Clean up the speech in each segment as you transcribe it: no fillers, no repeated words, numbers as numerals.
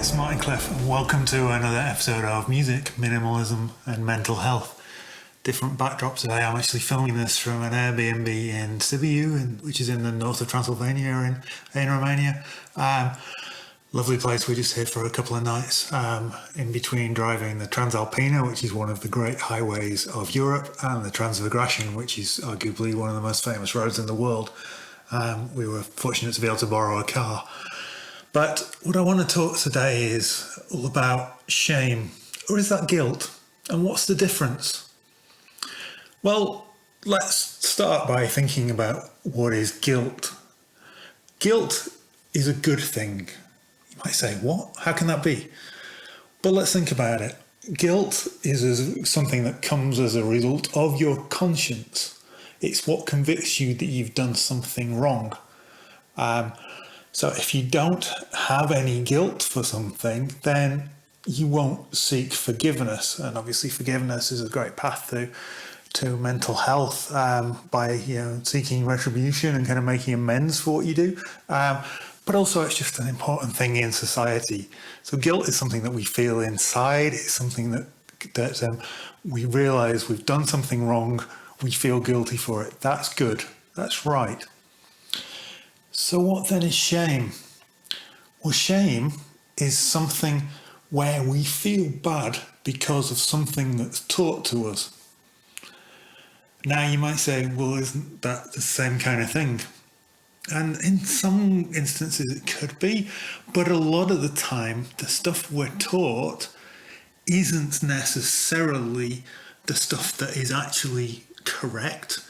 it's Martin Cliffe, and welcome to another episode of Music, Minimalism and Mental Health. Different backdrop today. I'm actually filming this from an Airbnb in Sibiu, which is in the north of Transylvania in Romania. Lovely place. We're just here for a couple of nights in between driving the Transalpina, which is one of the great highways of Europe, and the Transmigration, which is arguably one of the most famous roads in the world. We were fortunate to be able to borrow a car. But what I want to talk today is all about shame, or is that guilt? And what's the difference? Well, let's start by thinking about what is guilt. Guilt is a good thing. You might say, what? How can that be? But let's think about it. Guilt is something that comes as a result of your conscience. It's what convicts you that you've done something wrong. So if you don't have any guilt for something, then you won't seek forgiveness. And obviously forgiveness is a great path to mental health by seeking retribution and kind of making amends for what you do. But also it's just an important thing in society. So guilt is something that we feel inside. It's something that we realise we've done something wrong. We feel guilty for it. That's good. That's right. So what then is shame? Well, shame is something where we feel bad because of something that's taught to us. Now you might say, well, isn't that the same kind of thing? And in some instances it could be, but a lot of the time the stuff we're taught isn't necessarily the stuff that is actually correct.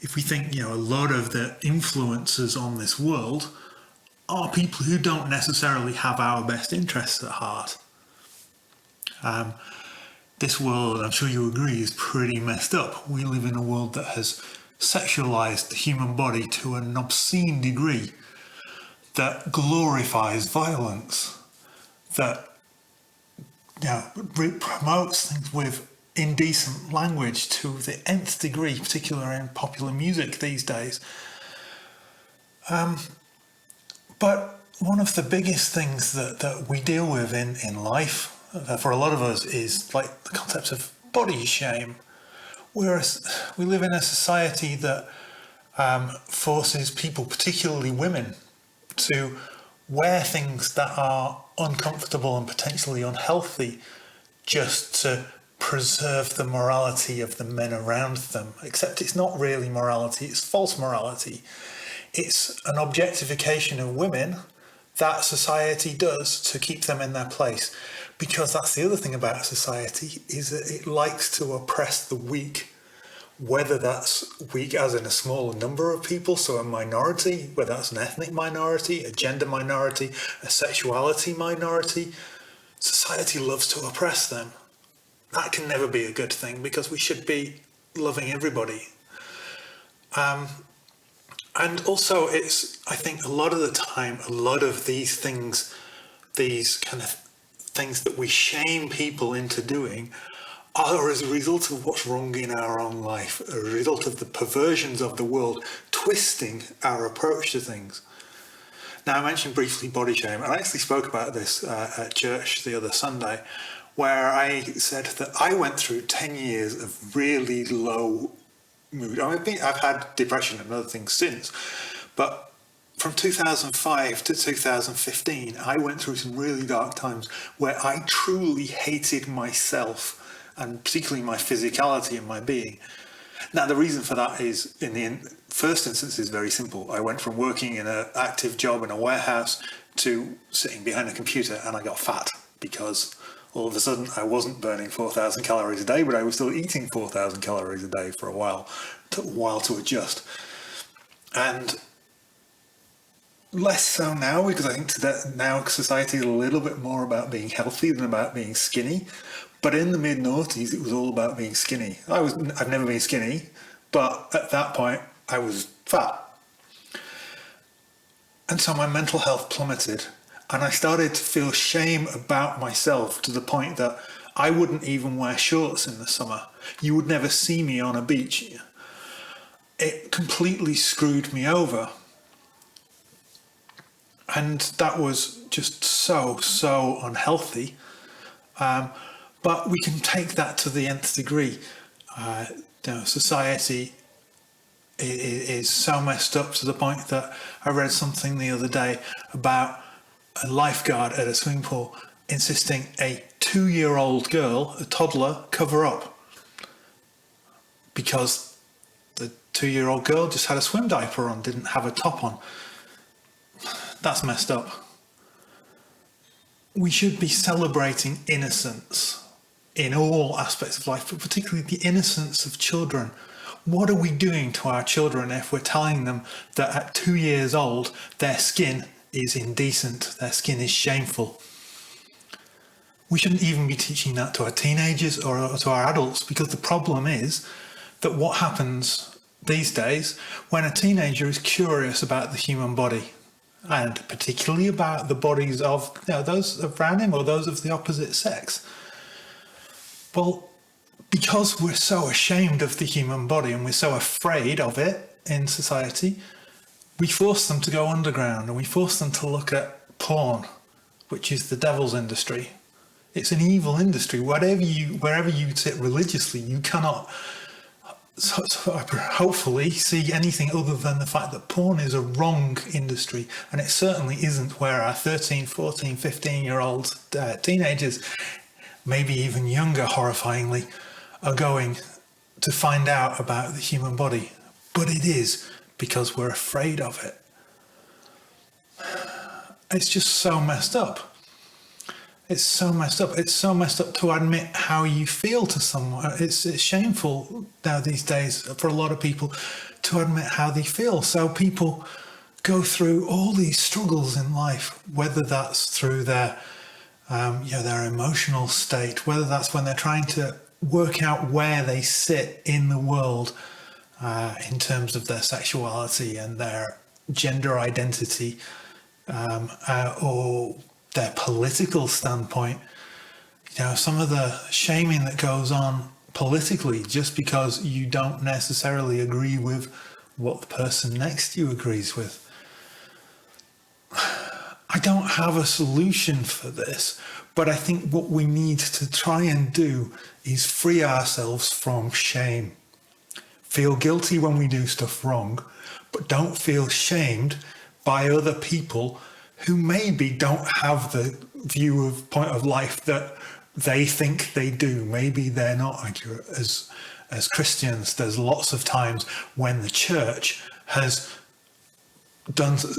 If we think, a lot of the influences on this world are people who don't necessarily have our best interests at heart. This world, I'm sure you agree, is pretty messed up. We live in a world that has sexualized the human body to an obscene degree, that glorifies violence, that promotes things with indecent language to the nth degree, particularly in popular music these days. But one of the biggest things that we deal with in life, for a lot of us, is like the concept of body shame. We live in a society that forces people, particularly women, to wear things that are uncomfortable and potentially unhealthy just to preserve the morality of the men around them. Except it's not really morality, it's false morality. It's an objectification of women that society does to keep them in their place. Because that's the other thing about society, is that it likes to oppress the weak, whether that's weak as in a small number of people, so a minority, whether that's an ethnic minority, a gender minority, a sexuality minority. Society loves to oppress them. That can never be a good thing, because we should be loving everybody. And also I think a lot of the time, a lot of these things, these kind of things that we shame people into doing, are as a result of what's wrong in our own life, a result of the perversions of the world twisting our approach to things. Now, I mentioned briefly body shame, and I actually spoke about this at church the other Sunday, where I said that I went through 10 years of really low mood. I've had depression and other things since, but from 2005 to 2015, I went through some really dark times where I truly hated myself, and particularly my physicality and my being. Now, the reason for that is, in the first instance, is very simple. I went from working in an active job in a warehouse to sitting behind a computer, and I got fat because all of a sudden I wasn't burning 4,000 calories a day, but I was still eating 4,000 calories a day for a while. It took a while to adjust. And less so now, because I think that now society is a little bit more about being healthy than about being skinny. But in the mid-noughties, it was all about being skinny. I've never been skinny, but at that point, I was fat. And so my mental health plummeted. And I started to feel shame about myself to the point that I wouldn't even wear shorts in the summer. You would never see me on a beach. It completely screwed me over. And that was just so unhealthy. But we can take that to the nth degree. Society is so messed up to the point that I read something the other day about a lifeguard at a swimming pool insisting a 2-year-old girl, a toddler, cover up because the 2-year-old girl just had a swim diaper on, didn't have a top on. That's messed up. We should be celebrating innocence in all aspects of life, but particularly the innocence of children. What are we doing to our children if we're telling them that at 2 years old, their skin is indecent, their skin is shameful? We shouldn't even be teaching that to our teenagers or to our adults, because the problem is that what happens these days when a teenager is curious about the human body, and particularly about the bodies of those around him or those of the opposite sex. Well, because we're so ashamed of the human body and we're so afraid of it in society, we force them to go underground and we force them to look at porn, which is the devil's industry. It's an evil industry. Wherever you sit religiously, you cannot hopefully see anything other than the fact that porn is a wrong industry, and it certainly isn't where our 13, 14, 15-year-old teenagers, maybe even younger, horrifyingly, are going to find out about the human body. But it is because we're afraid of it. It's just so messed up. It's so messed up. It's so messed up to admit how you feel to someone. It's shameful now these days for a lot of people to admit how they feel. So people go through all these struggles in life, whether that's through their emotional state, whether that's when they're trying to work out where they sit in the world in terms of their sexuality and their gender identity, or their political standpoint. Some of the shaming that goes on politically just because you don't necessarily agree with what the person next to you agrees with. I don't have a solution for this, but I think what we need to try and do is free ourselves from shame. Feel guilty when we do stuff wrong, but don't feel shamed by other people who maybe don't have the point of life that they think they do. Maybe they're not accurate. As Christians, there's lots of times when the church has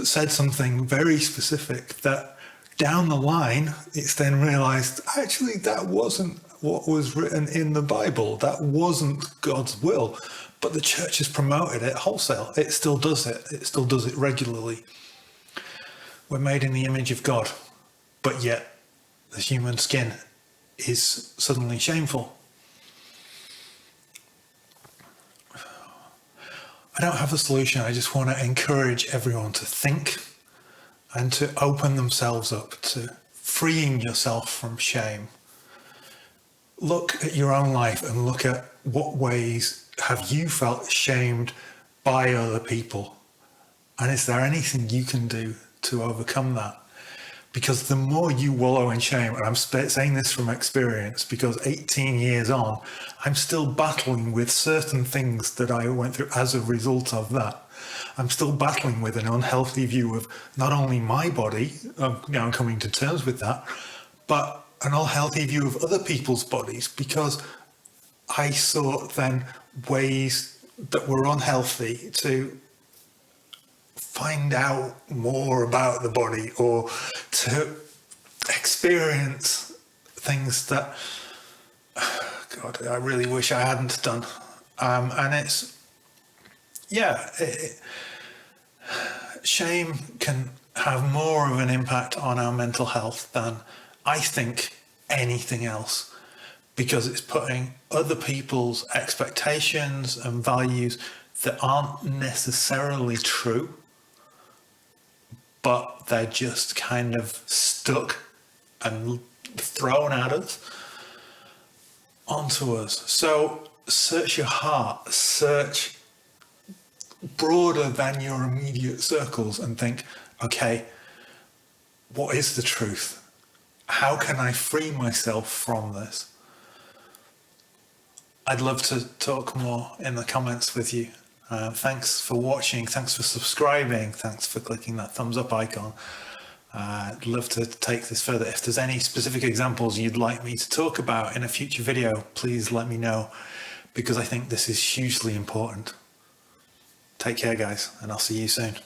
said something very specific that down the line, it's then realized, actually, that wasn't what was written in the Bible. That wasn't God's will. But the church has promoted it wholesale. It still does it. It still does it regularly. We're made in the image of God, but yet the human skin is suddenly shameful. I don't have a solution. I just want to encourage everyone to think and to open themselves up to freeing yourself from shame. Look at your own life and look at what ways have you felt shamed by other people, and is there anything you can do to overcome that? Because the more you wallow in shame, and I'm saying this from experience, because 18 years on, I'm still battling with certain things that I went through as a result of that. I'm still battling with an unhealthy view of not only my body, I'm coming to terms with that, but an unhealthy view of other people's bodies, because I sought then ways that were unhealthy to find out more about the body or to experience things that, God, I really wish I hadn't done. And it's, shame can have more of an impact on our mental health than I think anything else, because it's putting other people's expectations and values that aren't necessarily true, but they're just kind of stuck and thrown at us, onto us. So search your heart, search broader than your immediate circles and think, okay, what is the truth? How can I free myself from this? I'd love to talk more in the comments with you. Thanks for watching. Thanks for subscribing. Thanks for clicking that thumbs up icon. I'd love to take this further. If there's any specific examples you'd like me to talk about in a future video, please let me know, because I think this is hugely important. Take care, guys, and I'll see you soon.